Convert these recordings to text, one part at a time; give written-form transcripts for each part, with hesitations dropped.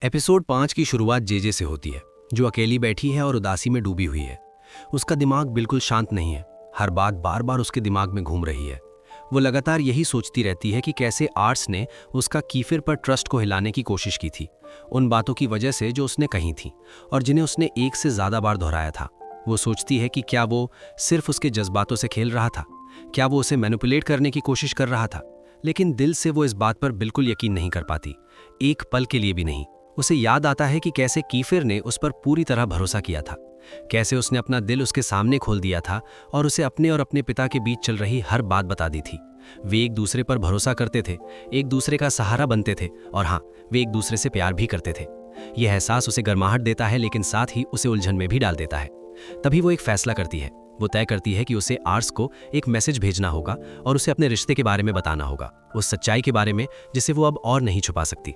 Episode 5 की शुरुआत JJ से होती है, जो अकेली बैठी है और उदासी में डूबी हुई है। उसका दिमाग बिल्कुल शांत नहीं है। हर बात बार बार उसके दिमाग में घूम रही है। वो लगातार यही सोचती रहती है कि कैसे आर्ट्स ने उसका कीफिर पर ट्रस्ट को हिलाने की कोशिश की थी, उन बातों की वजह से जो उसने कही थी और जिन्हें उसने एक से ज़्यादा बार दोहराया था। वो सोचती है कि क्या वो सिर्फ उसके जज्बातों से खेल रहा था, क्या वो उसे मैनिपुलेट करने की कोशिश कर रहा था। लेकिन दिल से वो इस बात पर बिल्कुल यकीन नहीं कर पाती, एक पल के लिए भी नहीं। उसे याद आता है कि कैसे कीफिर ने उस पर पूरी तरह भरोसा किया था, कैसे उसने अपना दिल उसके सामने खोल दिया था और उसे अपने और अपने पिता के बीच चल रही हर बात बता दी थी। वे एक दूसरे पर भरोसा करते थे, एक दूसरे का सहारा बनते थे और हाँ, वे एक दूसरे से प्यार भी करते थे। यह एहसास उसे गर्माहट देता है, लेकिन साथ ही उसे उलझन में भी डाल देता है। तभी वो एक फैसला करती है। वो तय करती है कि उसे आर्ट्स को एक मैसेज भेजना होगा और उसे अपने रिश्ते के बारे में बताना होगा, उस सच्चाई के बारे में जिसे वो अब और नहीं छुपा सकती।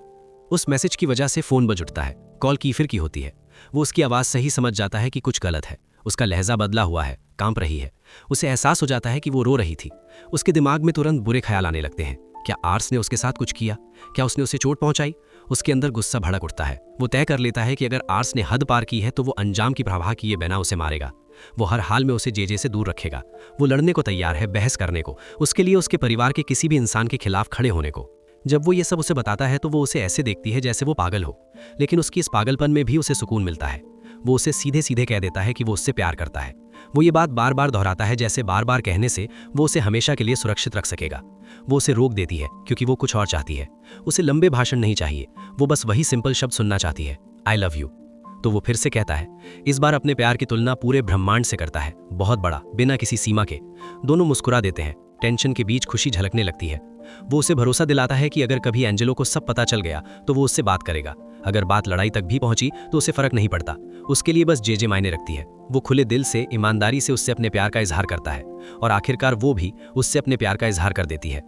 उस मैसेज की वजह से फोन बज उठता है। कॉल कीफिर की होती है। वो उसकी आवाज़ से ही समझ जाता है कि कुछ गलत है। उसका लहजा बदला हुआ है, कांप रही है। उसे एहसास हो जाता है कि वो रो रही थी। उसके दिमाग में तुरंत बुरे ख्याल आने लगते हैं। क्या आर्ट्स ने उसके साथ कुछ किया? क्या उसने उसे चोट पहुंचाई? उसके अंदर गुस्सा भड़क उठता है। वो तय कर लेता है कि अगर आर्ट्स ने हद पार की है तो वो अंजाम की परवाह किए बिना उसे मारेगा। वो हर हाल में उसे जेजे से दूर रखेगा। वो लड़ने को तैयार है, बहस करने को, उसके लिए उसके परिवार के किसी भी इंसान के खिलाफ खड़े होने को। जब वो ये सब उसे बताता है तो वो उसे ऐसे देखती है जैसे वो पागल हो, लेकिन उसकी इस पागलपन में भी उसे सुकून मिलता है। वो उसे सीधे सीधे कह देता है कि वो उससे प्यार करता है। वो ये बात बार बार दोहराता है, जैसे बार बार कहने से वो उसे हमेशा के लिए सुरक्षित रख सकेगा। वो उसे रोक देती है क्योंकि वो कुछ और चाहती है। उसे लंबे भाषण नहीं चाहिए, वो बस वही सिंपल शब्द सुनना चाहती है, आई लव यू। तो वो फिर से कहता है, इस बार अपने प्यार की तुलना पूरे ब्रह्मांड से करता है, बहुत बड़ा, बिना किसी सीमा के। दोनों मुस्कुरा देते हैं। टेंशन के बीच खुशी झलकने लगती है। वो उसे भरोसा दिलाता है कि अगर कभी एंजेलो को सब पता चल गया तो वो उससे बात करेगा। अगर बात लड़ाई तक भी पहुंची तो उसे फर्क नहीं पड़ता, उसके लिए बस जेजे मायने रखती है। वो खुले दिल से, ईमानदारी से उससे अपने प्यार का इजहार करता है और आखिरकार वो भी उससे अपने प्यार का इजहार कर देती है।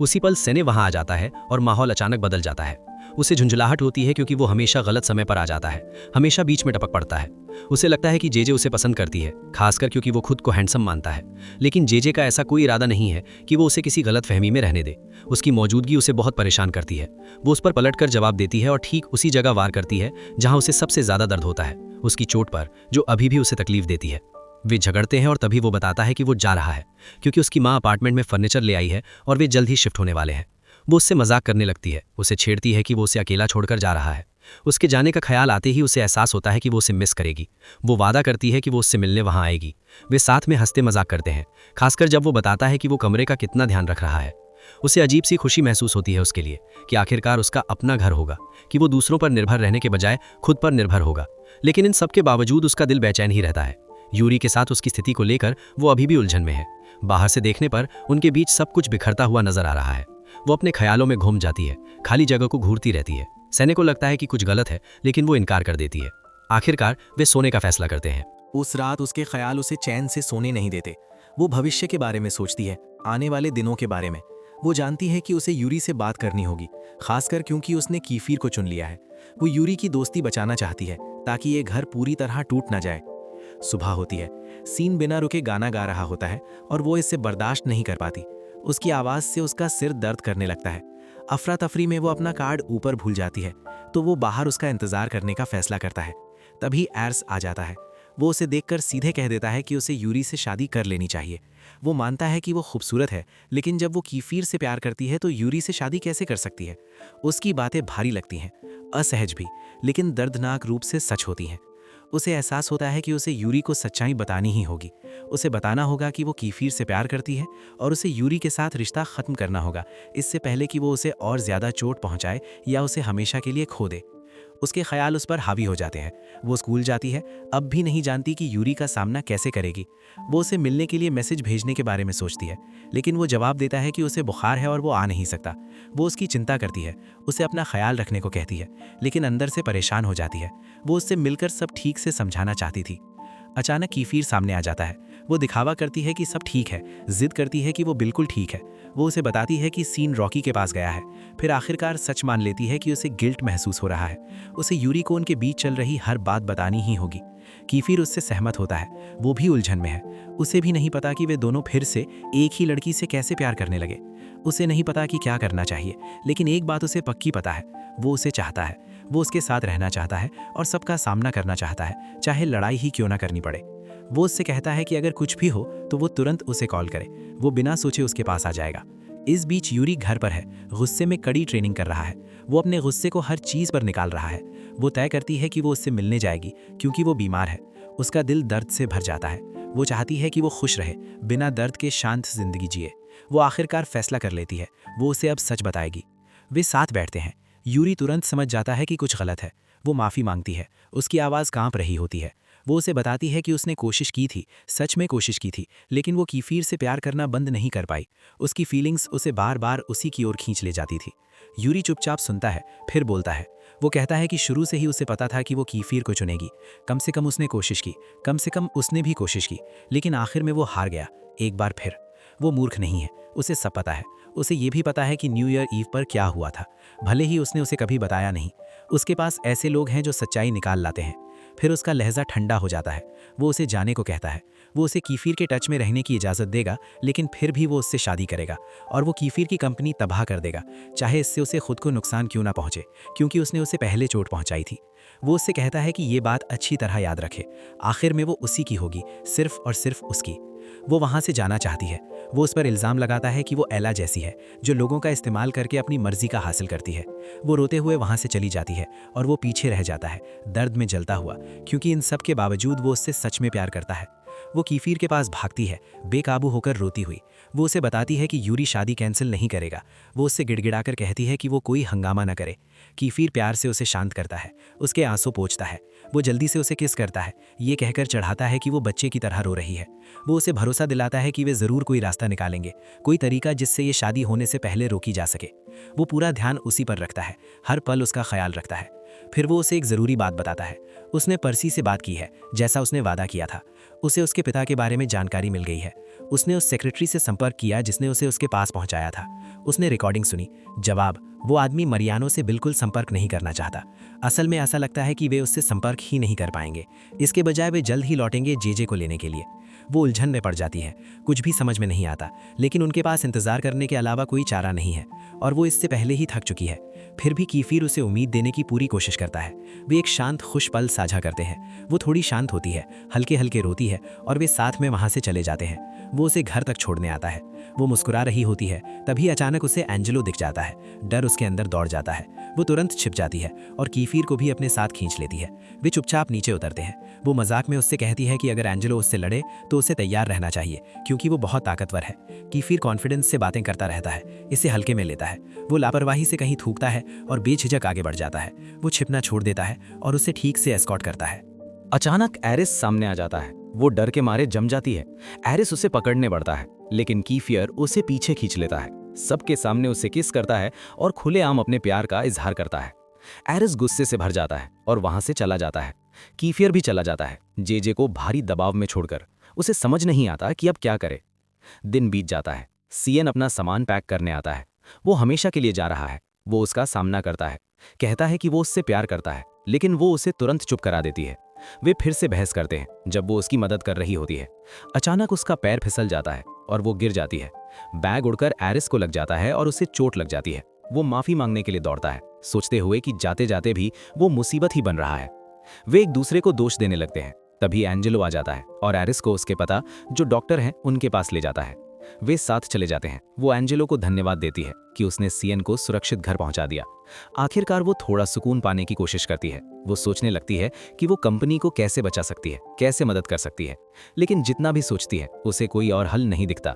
उसी पल सेने वहां आ जाता है और माहौल अचानक बदल जाता है। उसे झुंझलाहट होती है क्योंकि वो हमेशा गलत समय पर आ जाता है, हमेशा बीच में टपक पड़ता है। उसे लगता है कि जेजे उसे पसंद करती है, खासकर क्योंकि वो खुद को हैंडसम मानता है। लेकिन जेजे का ऐसा कोई इरादा नहीं है कि वो उसे किसी गलत फहमी में रहने दे। उसकी मौजूदगी उसे बहुत परेशान करती है। वो उस पर पलटकर जवाब देती है और ठीक उसी जगह वार करती है जहां उसे सबसे ज्यादा दर्द होता है, उसकी चोट पर, जो अभी भी उसे तकलीफ देती है। वे झगड़ते हैं और तभी वो बताता है कि वो जा रहा है क्योंकि उसकी माँ अपार्टमेंट में फर्नीचर ले आई है और वे जल्द ही शिफ्ट होने वाले हैं। वो उससे मजाक करने लगती है, उसे छेड़ती है कि वो उसे अकेला छोड़कर जा रहा है। उसके जाने का ख्याल आते ही उसे एहसास होता है कि वो उसे मिस करेगी। वो वादा करती है कि वो उससे मिलने वहां आएगी। वे साथ में हंसते मजाक करते हैं, खासकर जब वो बताता है कि वो कमरे का कितना ध्यान रख रहा है। उसे अजीब सी खुशी महसूस होती है उसके लिए कि आखिरकार उसका अपना घर होगा, कि वो दूसरों पर निर्भर रहने के बजाय खुद पर निर्भर होगा। लेकिन इन सब के बावजूद उसका दिल बेचैन ही रहता है। यूरी के साथ उसकी स्थिति को लेकर वो अभी भी उलझन में है। बाहर से देखने पर उनके बीच सब कुछ बिखरता हुआ नजर आ रहा है। वो अपने ख्यालों में घूम जाती है, खाली जगह को घूरती रहती है। सैने को लगता है कि कुछ गलत है, लेकिन वो इनकार कर देती है। आखिरकार वे सोने का फैसला करते हैं। उस रात उसके ख्याल उसे चैन से सोने नहीं देते। वो भविष्य के बारे में सोचती है, आने वाले दिनों के बारे में। वो जानती है कि उसे यूरी से बात करनी होगी, खासकर क्योंकि उसने कीफिर को चुन लिया है। वो यूरी की दोस्ती बचाना चाहती है ताकि ये घर पूरी तरह टूट न जाए। सुबह होती है, सीन बिना रुके गाना गा रहा होता है और वो इससे बर्दाश्त नहीं कर पाती। उसकी आवाज़ से उसका सिर दर्द करने लगता है। अफरा तफरी में वो अपना कार्ड ऊपर भूल जाती है, तो वो बाहर उसका इंतज़ार करने का फैसला करता है। तभी एर्स आ जाता है। वो उसे देखकर सीधे कह देता है कि उसे यूरी से शादी कर लेनी चाहिए। वो मानता है कि वो खूबसूरत है, लेकिन जब वो कीफिर से प्यार करती है तो यूरी से शादी कैसे कर सकती है। उसकी बातें भारी लगती हैं, असहज भी, लेकिन दर्दनाक रूप से सच होती हैं। उसे एहसास होता है कि उसे यूरी को सच्चाई बतानी ही होगी। उसे बताना होगा कि वो कीफिर से प्यार करती है और उसे यूरी के साथ रिश्ता ख़त्म करना होगा, इससे पहले कि वो उसे और ज़्यादा चोट पहुंचाए या उसे हमेशा के लिए खो दे। उसके ख्याल उस पर हावी हो जाते हैं। वो स्कूल जाती है, अब भी नहीं जानती कि यूरी का सामना कैसे करेगी। वो उसे मिलने के लिए मैसेज भेजने के बारे में सोचती है, लेकिन वो जवाब देता है कि उसे बुखार है और वो आ नहीं सकता। वो उसकी चिंता करती है, उसे अपना ख्याल रखने को कहती है, लेकिन अंदर से परेशान हो जाती है। वो उससे मिलकर सब ठीक से समझाना चाहती थी। अचानक कीफिर सामने आ जाता है। वो दिखावा करती है कि सब ठीक है, जिद करती है कि वो बिल्कुल ठीक है। वो उसे बताती है कि सीन रॉकी के पास गया है, फिर आखिरकार सच मान लेती है कि उसे गिल्ट महसूस हो रहा है। उसे यूरी को उनके बीच चल रही हर बात बतानी ही होगी। कीफिर उससे सहमत होता है, वो भी उलझन में है। उसे भी नहीं पता कि वे दोनों फिर से एक ही लड़की से कैसे प्यार करने लगे। उसे नहीं पता कि क्या करना चाहिए, लेकिन एक बात उसे पक्की पता है, वो उसे चाहता है। वो उसके साथ रहना चाहता है और सबका सामना करना चाहता है, चाहे लड़ाई ही क्यों ना करनी पड़े। वो उससे कहता है कि अगर कुछ भी हो तो वो तुरंत उसे कॉल करे, वो बिना सोचे उसके पास आ जाएगा। इस बीच यूरी घर पर है, गुस्से में कड़ी ट्रेनिंग कर रहा है। वो अपने गुस्से को हर चीज़ पर निकाल रहा है। वो तय करती है कि वो उससे मिलने जाएगी क्योंकि वो बीमार है। उसका दिल दर्द से भर जाता है। वो चाहती है कि वो खुश रहे, बिना दर्द के शांत जिंदगी जिए। वो आखिरकार फैसला कर लेती है, वो उसे अब सच बताएगी। वे साथ बैठते हैं। यूरी तुरंत समझ जाता है कि कुछ गलत है। वो माफ़ी मांगती है, उसकी आवाज़ कांप रही होती है। वो उसे बताती है कि उसने कोशिश की थी, सच में कोशिश की थी, लेकिन वो कीफिर से प्यार करना बंद नहीं कर पाई। उसकी फीलिंग्स उसे बार बार उसी की ओर खींच ले जाती थी। यूरी चुपचाप सुनता है, फिर बोलता है। वो कहता है कि शुरू से ही उसे पता था कि वो कीफिर को चुनेगी। कम से कम उसने कोशिश की, कम से कम उसने भी कोशिश की, लेकिन आखिर में वो हार गया, एक बार फिर। वो मूर्ख नहीं है, उसे सब पता है। उसे ये भी पता है कि न्यू ईयर ईव पर क्या हुआ था, भले ही उसने उसे कभी बताया नहीं। उसके पास ऐसे लोग हैं जो सच्चाई निकाल लाते हैं। फिर उसका लहजा ठंडा हो जाता है। वो उसे जाने को कहता है। वो उसे कीफिर के टच में रहने की इजाज़त देगा, लेकिन फिर भी वो उससे शादी करेगा और वो कीफिर की कंपनी तबाह कर देगा, चाहे इससे उसे खुद को नुकसान क्यों ना पहुंचे, क्योंकि उसने उसे पहले चोट पहुंचाई थी। वो उससे कहता है कि ये बात अच्छी तरह याद रखे, आखिर में वो उसी की होगी, सिर्फ और सिर्फ उसकी। वो वहाँ से जाना चाहती है। वो उस पर इल्ज़ाम लगाता है कि वो एला जैसी है, जो लोगों का इस्तेमाल करके अपनी मर्जी का हासिल करती है। वो रोते हुए वहाँ से चली जाती है और वो पीछे रह जाता है, दर्द में जलता हुआ, क्योंकि इन सब के बावजूद वो उससे सच में प्यार करता है। वो कीफिर के पास भागती है, बेकाबू होकर रोती हुई। वो उसे बताती है कि यूरी शादी कैंसिल नहीं करेगा। वो उससे गिड़गिड़ाकर कहती है कि वो कोई हंगामा न करे। कीफिर प्यार से उसे शांत करता है, उसके आंसू पोंछता है। वो जल्दी से उसे किस करता है, ये कहकर चढ़ाता है कि वो बच्चे की तरह रो रही है। वो उसे भरोसा दिलाता है कि वे ज़रूर कोई रास्ता निकालेंगे, कोई तरीका जिससे ये शादी होने से पहले रोकी जा सके। वो पूरा ध्यान उसी पर रखता है, हर पल उसका ख्याल रखता है। फिर वो उसे एक ज़रूरी बात बताता है। उसने पर्सी से बात की है, जैसा उसने वादा किया था। उसे उसके पिता के बारे में जानकारी मिल गई है। उसने उस सेक्रेटरी से संपर्क किया जिसने उसे उसके पास पहुंचाया था। उसने रिकॉर्डिंग सुनी। जवाब, वो आदमी मरियानो से बिल्कुल संपर्क नहीं करना चाहता। असल में ऐसा लगता है कि वे उससे संपर्क ही नहीं कर पाएंगे। इसके बजाय वे जल्द ही लौटेंगे जेजे को लेने के लिए। वो उलझन में पड़ जाती है, कुछ भी समझ में नहीं आता, लेकिन उनके पास इंतजार करने के अलावा कोई चारा नहीं है और वो इससे पहले ही थक चुकी है। फिर भी कीफिर उसे उम्मीद देने की पूरी कोशिश करता है। वे एक शांत खुश पल साझा करते हैं। वो थोड़ी शांत होती है, हल्के हल्के रोती है और वे साथ में वहाँ से चले जाते हैं। वो उसे घर तक छोड़ने आता है। वो मुस्कुरा रही होती है, तभी अचानक उसे एंजेलो दिख जाता है। डर उसके अंदर दौड़ जाता है। वो तुरंत छिप जाती है और कीफिर को भी अपने साथ खींच लेती है। वे चुपचाप नीचे उतरते हैं। वो मजाक में उससे कहती है कि अगर एंजेलो उससे लड़े तो उसे तैयार रहना चाहिए, क्योंकि वो बहुत ताकतवर है। कीफिर कॉन्फिडेंस से बातें करता रहता है, इसे हल्के में लेता है। वो लापरवाही से कहीं थूकता है और बेझिझक आगे बढ़ जाता है। वो छिपना छोड़ देता है और उसे ठीक से एस्कॉर्ट करता है। अचानक एरिस सामने आ जाता है। वो डर के मारे जम जाती है। एरिस उसे पकड़ने बढ़ता है, लेकिन कीफिर उसे पीछे खींच लेता है। सबके सामने उसे किस करता है और खुलेआम अपने प्यार का इजहार करता है। एरिस गुस्से से भर जाता है और वहां से चला जाता है। कीफिर भी चला जाता है, जेजे को भारी दबाव में छोड़कर। उसे समझ नहीं आता कि अब क्या करे। दिन बीत जाता है। सीएन अपना सामान पैक करने आता है। वो हमेशा के लिए जा रहा है। वो उसका सामना करता है, कहता है कि वो उससे प्यार करता है, लेकिन वो उसे तुरंत चुप करा देती है। वे फिर से बहस करते हैं जब वो उसकी मदद कर रही होती है। अचानक उसका पैर फिसल जाता है और वो गिर जाती है। बैग उड़कर एरिस को लग जाता है और उसे चोट लग जाती है। वो माफी मांगने के लिए दौड़ता है, सोचते हुए कि जाते जाते भी वो मुसीबत ही बन रहा है। वे एक दूसरे को दोष देने लगते हैं। तभी एंजेलो आ जाता है और एरिस को उसके पिता, जो डॉक्टर हैं, उनके पास ले जाता है। वे साथ चले जाते हैं। वो एंजेलो को धन्यवाद देती है कि उसने सीएन को सुरक्षित घर पहुंचा दिया। आखिरकार वो थोड़ा सुकून पाने की कोशिश करती है। वो सोचने लगती है कि वो कंपनी को कैसे बचा सकती है, कैसे मदद कर सकती है, लेकिन जितना भी सोचती है उसे कोई और हल नहीं दिखता।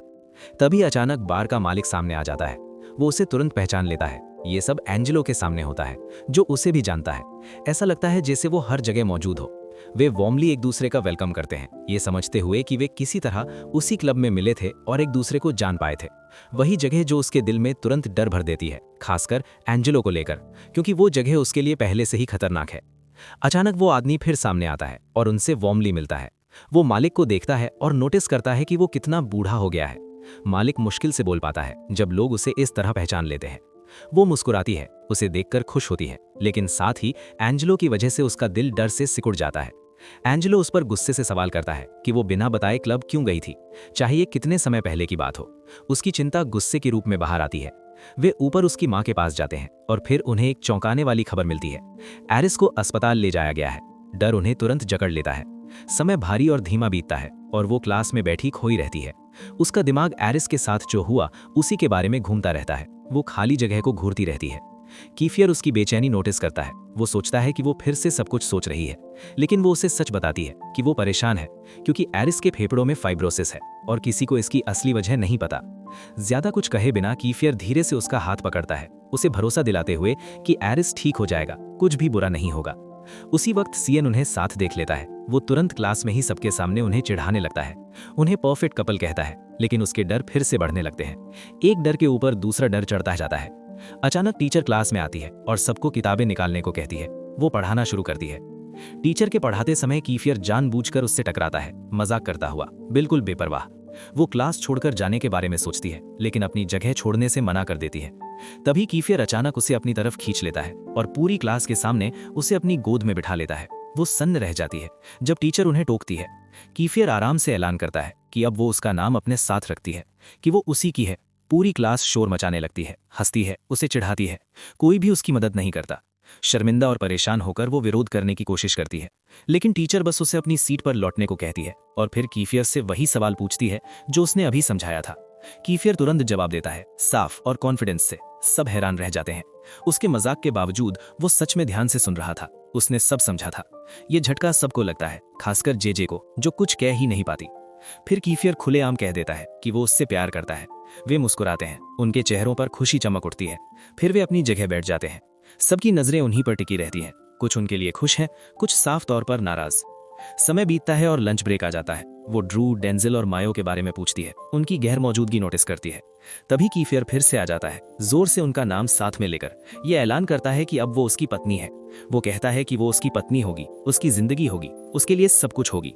तभी अचानक बार का मालिक सामने आ जाता है। वो उसे तुरंत पहचान लेता है। ये सब एंजेलो के सामने होता है, जो उसे भी जानता है। ऐसा लगता है जैसे वो हर जगह मौजूद हो। वे वार्मली एक दूसरे का वेलकम करते हैं, ये समझते हुए कि वे किसी तरह उसी क्लब में मिले थे और एक दूसरे को जान पाए थे। वही जगह जो उसके दिल में तुरंत डर भर देती है, खासकर एंजेलो को लेकर, क्योंकि वो जगह उसके लिए पहले से ही खतरनाक है। अचानक वो आदमी फिर सामने आता है और उनसे वार्मली मिलता है। वो मालिक को देखता है और नोटिस करता है कि वो कितना बूढ़ा हो गया है। मालिक मुश्किल से बोल पाता है जब लोग उसे इस तरह पहचान लेते हैं। वो मुस्कुराती है, उसे देखकर खुश होती है, लेकिन साथ ही एंजेलो की वजह से उसका दिल डर से सिकुड़ जाता है। एंजेलो उस पर गुस्से से सवाल करता है कि वो बिना बताए क्लब क्यों गई थी, चाहे ये कितने समय पहले की बात हो। उसकी चिंता गुस्से के रूप में बाहर आती है। वे ऊपर उसकी माँ के पास जाते हैं और फिर उन्हें एक चौंकाने वाली खबर मिलती है। एरिस को अस्पताल ले जाया गया है। डर उन्हें तुरंत जकड़ लेता है। समय भारी और धीमा बीतता है और वो क्लास में बैठी खोई रहती है। उसका दिमाग एरिस के साथ जो हुआ उसी के बारे में घूमता रहता है। वो खाली जगह को घूरती रहती है। कीफियर उसकी बेचैनी नोटिस करता है। वो सोचता है कि वो फिर से सब कुछ सोच रही है, लेकिन वो उसे सच बताती है कि वो परेशान है क्योंकि एरिस के फेफड़ों में फाइब्रोसिस है और किसी को इसकी असली वजह नहीं पता। ज्यादा कुछ कहे बिना कीफियर धीरे से उसका हाथ पकड़ता है, उसे भरोसा दिलाते हुए कि एरिस ठीक हो जाएगा, कुछ भी बुरा नहीं होगा। उसी वक्त सीएन उन्हें साथ देख लेता है। वो तुरंत क्लास में ही सबके सामने उन्हें चिढ़ाने लगता है। उन्हें परफेक्ट कपल कहता है, लेकिन उसके डर फिर से बढ़ने लगते हैं। एक डर के ऊपर दूसरा डर चढ़ता जाता है। अचानक टीचर क्लास में आती है और सबको किताबें निकालने को कहती है। वो पढ़ाना शुरू करती है। टीचर के पढ़ाते समय कीफियर जानबूझकर उससे टकराता है, मजाक करता हुआ, बिल्कुल बेपरवाह। वो क्लास छोड़कर जाने के बारे में सोचती है, लेकिन अपनी जगह छोड़ने से मना कर देती है। तभी कीफियर अचानक उसे अपनी तरफ खींच लेता है और पूरी क्लास के सामने उसे अपनी गोद में बिठा लेता है। वो सन्न रह जाती है जब टीचर उन्हें टोकती है। कीफियर आराम से ऐलान करता है कि अब वो उसका नाम अपने साथ रखती है, कि वो उसी की है। पूरी क्लास शोर मचाने लगती है, हंसती है, उसे चिढ़ाती है। कोई भी उसकी मदद नहीं करता। शर्मिंदा और परेशान होकर वो विरोध करने की कोशिश करती है, लेकिन टीचर बस उसे अपनी सीट पर लौटने को कहती है और फिर कीफियर से वही सवाल पूछती है जो उसने अभी समझाया था। कीफियर तुरंत जवाब देता है, साफ और कॉन्फिडेंस से। सब हैरान रह जाते हैं। उसके मजाक के बावजूद वो सच में ध्यान से सुन रहा था। उसने सब समझा था। ये झटका सबको लगता है, खासकर जेजे को, जो कुछ कह ही नहीं पाती। फिर कीफियर खुलेआम कह देता है कि वो उससे प्यार करता है। वे मुस्कुराते हैं, उनके चेहरों पर खुशी चमक उठती है। फिर वे अपनी जगह बैठ जाते हैं। सबकी नजरें उन्हीं पर टिकी रहती हैं। कुछ उनके लिए खुश हैं, कुछ साफ तौर पर नाराज। समय बीतता है और लंच ब्रेक आ जाता है। वो ड्रू, डेंजिल और मायो के बारे में पूछती है, उनकी गैर मौजूदगी नोटिस करती है। तभी कीफियर फिर से आ जाता है, जोर से उनका नाम साथ में लेकर। यह ऐलान करता है कि अब वो उसकी पत्नी है। वो कहता है कि वो उसकी पत्नी होगी, उसकी जिंदगी होगी, उसके लिए सब कुछ होगी।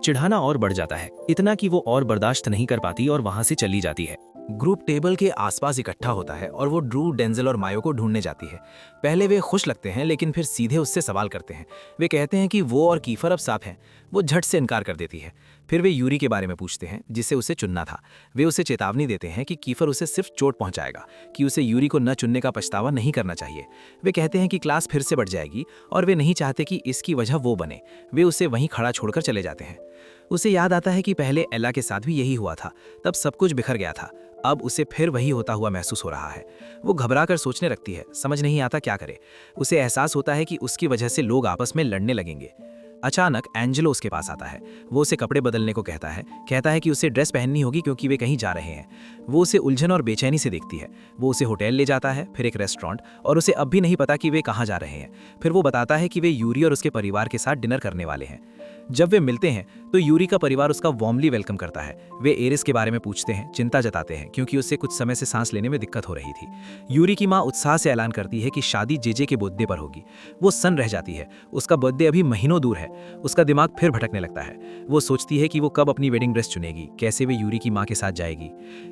चिढ़ाना और बढ़ जाता है, इतना कि वो और बर्दाश्त नहीं कर पाती और वहां से चली जाती है। ग्रुप टेबल के आसपास इकट्ठा होता है और वो ड्रू, डेंजिल और मायो को ढूंढने जाती है। पहले वे खुश लगते हैं, लेकिन फिर सीधे उससे सवाल करते हैं। वे कहते हैं कि वो और कीफर अब साथ हैं। वो झट से इनकार कर देती है। फिर वे यूरी के बारे में पूछते हैं, जिसे उसे चुनना था। वे उसे चेतावनी देते हैं कि कीफर उसे सिर्फ चोट पहुंचाएगा, कि उसे यूरी को न चुनने का पछतावा नहीं करना चाहिए। वे कहते हैं कि क्लास फिर से बढ़ जाएगी और वे नहीं चाहते कि इसकी वजह वो बने। वे उसे वहीं खड़ा छोड़कर चले जाते हैं। उसे याद आता है कि पहले एला के साथ भी यही हुआ था, तब सब कुछ बिखर गया था। अब उसे फिर वही होता हुआ महसूस हो रहा है। वो घबरा कर सोचने लगती है, समझ नहीं आता क्या करे। उसे एहसास होता है कि उसकी वजह से लोग आपस में लड़ने लगेंगे। अचानक एंजेलो उसके पास आता है। वो उसे कपड़े बदलने को कहता है कि उसे ड्रेस पहननी होगी क्योंकि वे कहीं जा रहे हैं। वो उसे उलझन और बेचैनी से देखती है। वो उसे होटल ले जाता है, फिर एक रेस्टोरेंट, और उसे अब भी नहीं पता कि वे कहाँ जा रहे हैं। फिर वो बताता है कि वे यूरी और उसके परिवार के साथ डिनर करने वाले हैं। जब वे मिलते हैं तो यूरी का परिवार उसका वार्मली वेलकम करता है। वे एरिस के बारे में पूछते हैं, चिंता जताते हैं क्योंकि उससे कुछ समय से सांस लेने में दिक्कत हो रही थी। यूरी की माँ उत्साह से ऐलान करती है कि शादी जेजे के बर्थडे पर होगी। वो सन्न रह जाती है। उसका बर्थडे अभी महीनों दूर है। उसका दिमाग फिर भटकने लगता है। वो सोचती है कि वो कब अपनी वेडिंग ड्रेस चुनेगी, कैसे वे यूरी की माँ के साथ जाएगी।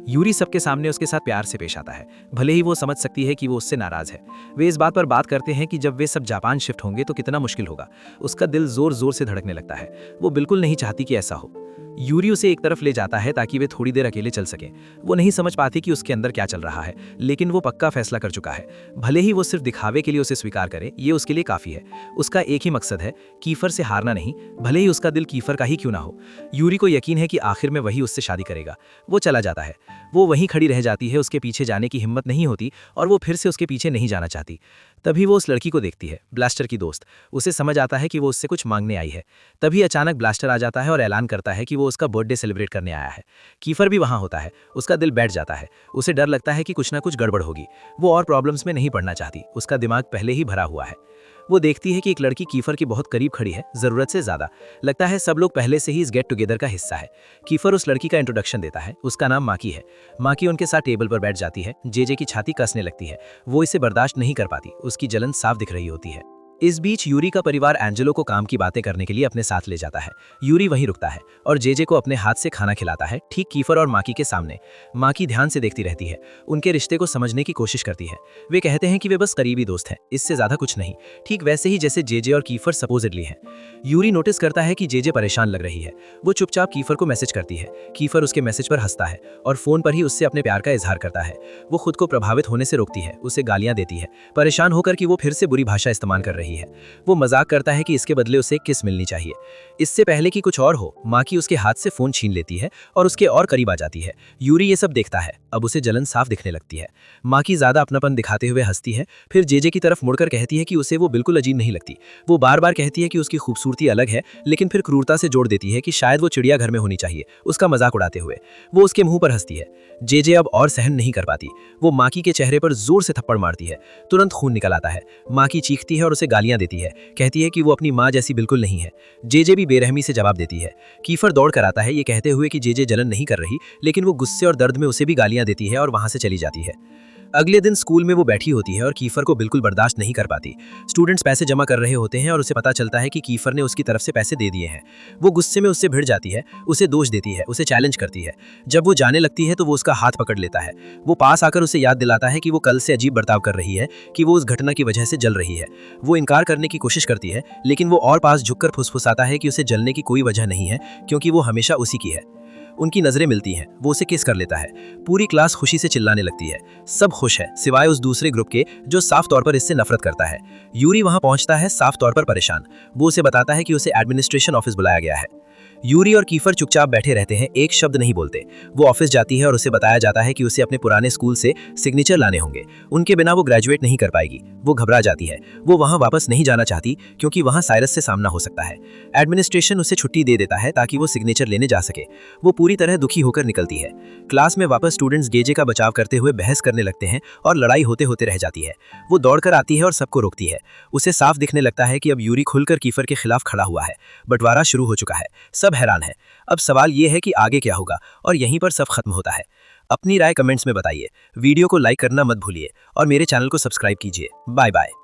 यूरी सबके सामने उसके साथ प्यार से पेश आता है, भले ही वो समझ सकती है कि वो उससे नाराज है। वे इस बात पर बात करते हैं कि जब वे सब जापान शिफ्ट होंगे तो कितना मुश्किल होगा। उसका दिल जोर जोर से धड़कने लगता है। वो बिल्कुल नहीं चाहती कि ऐसा हो। यूरी उसे एक तरफ ले जाता है ताकि वे थोड़ी देर अकेले चल सकें। वो नहीं समझ पाती कि उसके अंदर क्या चल रहा है, लेकिन वो पक्का फैसला कर चुका है। भले ही वो सिर्फ दिखावे के लिए उसे स्वीकार करे, ये उसके लिए काफी है। उसका एक ही मकसद है, कीफर से हारना नहीं, भले ही उसका दिल कीफर का ही क्यों ना हो। यूरी को यकीन है कि आखिर में वही उससे शादी करेगा। वो चला जाता है। वो वहीं खड़ी रह जाती है। उसके पीछे जाने की हिम्मत नहीं होती और वो फिर से उसके पीछे नहीं जाना चाहती। तभी वो उस लड़की को देखती है, ब्लास्टर की दोस्त। उसे समझ आता है कि वो उससे कुछ मांगने आई है। तभी अचानक ब्लास्टर आ जाता है और ऐलान करता है कि वो उसका बर्थडे सेलिब्रेट करने आया है। कीफर भी वहां होता है। उसका दिल बैठ जाता है। उसे डर लगता है कि कुछ ना कुछ गड़बड़ होगी। वो और प्रॉब्लम्स में नहीं पड़ना चाहती। उसका दिमाग पहले ही भरा हुआ है। वो देखती है कि एक लड़की कीफर के बहुत करीब खड़ी है, जरूरत से ज्यादा। लगता है सब लोग पहले से ही इस गेट टुगेदर का हिस्सा है। कीफर उस लड़की का इंट्रोडक्शन देता है। उसका नाम माकी है। माकी उनके साथ टेबल पर बैठ जाती है। जेजे की छाती कसने लगती है। वो इसे बर्दाश्त नहीं कर पाती। उसकी जलन साफ दिख रही होती है। इस बीच यूरी का परिवार एंजेलो को काम की बातें करने के लिए अपने साथ ले जाता है। यूरी वहीं रुकता है और जेजे को अपने हाथ से खाना खिलाता है, ठीक कीफर और माकी के सामने। माकी ध्यान से देखती रहती है, उनके रिश्ते को समझने की कोशिश करती है। वे कहते हैं कि वे बस करीबी दोस्त हैं, इससे ज्यादा कुछ नहीं, ठीक वैसे ही जैसे जेजे और कीफर सपोजिडली हैं। यूरी नोटिस करता है कि जेजे परेशान लग रही है। वो चुपचाप कीफर को मैसेज करती है। कीफर उसके मैसेज पर हंसता है और फोन पर ही उससे अपने प्यार का इजहार करता है। वो खुद को प्रभावित होने से रोकती है, उसे गालियां देती है, परेशान होकर कि वो फिर से बुरी भाषा इस्तेमाल कर रही है। वो मजाक करता है कि इसके बदले उसे एक किस मिलनी चाहिए। इससे पहले कि कुछ और हो, माकी उसके हाथ से फोन छीन लेती है और उसके और करीब आ जाती है। यूरी ये सब देखता है, अब उसे जलन साफ दिखने लगती है। माकी ज्यादा अपनापन दिखाते हुए हंसती है, फिर जेजे की तरफ मुड़कर कहती है कि उसे वो बिल्कुल अजीब नहीं लगती। वो बार बार कहती है कि उसकी खूबसूरती अलग है, लेकिन फिर क्रूरता से जोड़ देती है कि शायद वो चिड़ियाघर में होनी चाहिए, उसका मजाक उड़ाते हुए। वो उसके मुंह पर हंसती है। जेजे अब और सहन नहीं कर पाती। वो माकी के चेहरे पर जोर से थप्पड़ मारती है। तुरंत खून निकल आता है। माकी चीखती है और उसे गालियां देती है, कहती है कि वो अपनी माँ जैसी बिल्कुल नहीं है। जेजे भी बेरहमी से जवाब देती है। कीफर दौड़ कर आता है, ये कहते हुए कि जेजे जलन नहीं कर रही, लेकिन वो गुस्से और दर्द में उसे भी गालियां देती है और वहां से चली जाती है। अगले दिन स्कूल में वो बैठी होती है और कीफर को बिल्कुल बर्दाश्त नहीं कर पाती। स्टूडेंट्स पैसे जमा कर रहे होते हैं और उसे पता चलता है कि कीफर ने उसकी तरफ से पैसे दे दिए हैं। वो गुस्से में उससे भिड़ जाती है, उसे दोष देती है, उसे चैलेंज करती है। जब वो जाने लगती है तो वो उसका हाथ पकड़ लेता है। वो पास आकर उसे याद दिलाता है कि वो कल से अजीब बर्ताव कर रही है, कि वो उस घटना की वजह से जल रही है। वो इनकार करने की कोशिश करती है, लेकिन वो और पास झुककर फुसफुसाता है कि उसे जलने की कोई वजह नहीं है, क्योंकि वो हमेशा उसी की है। उनकी नजरें मिलती हैं, वो उसे किस कर लेता है। पूरी क्लास खुशी से चिल्लाने लगती है। सब खुश है सिवाय उस दूसरे ग्रुप के जो साफ तौर पर इससे नफरत करता है। यूरी वहां पहुंचता है साफ तौर पर परेशान। वो उसे बताता है कि उसे एडमिनिस्ट्रेशन ऑफिस बुलाया गया है। यूरी और कीफर चुपचाप बैठे रहते हैं, एक शब्द नहीं बोलते। वो ऑफिस जाती है और उसे बताया जाता है कि उसे अपने पुराने स्कूल से सिग्नेचर लाने होंगे, उनके बिना वो ग्रेजुएट नहीं कर पाएगी। वो घबरा जाती है। वो वहां वापस नहीं जाना चाहती, क्योंकि वहां साइरस से सामना हो सकता है। एडमिनिस्ट्रेशन उसे छुट्टी दे देता है ताकि वो सिग्नेचर लेने जा सके। वो पूरी तरह दुखी होकर निकलती है। क्लास में वापस स्टूडेंट्स जेजे का बचाव करते हुए बहस करने लगते हैं और लड़ाई होते होते रह जाती है। वो दौड़कर आती है और सबको रोकती है। उसे साफ दिखने लगता है कि अब यूरी खुलकर कीफर के खिलाफ खड़ा हुआ है। बंटवारा शुरू हो चुका है, सब हैरान है। अब सवाल ये है कि आगे क्या होगा, और यहीं पर सब खत्म होता है। अपनी राय कमेंट्स में बताइए। वीडियो को लाइक करना मत भूलिए और मेरे चैनल को सब्सक्राइब कीजिए। Bye bye.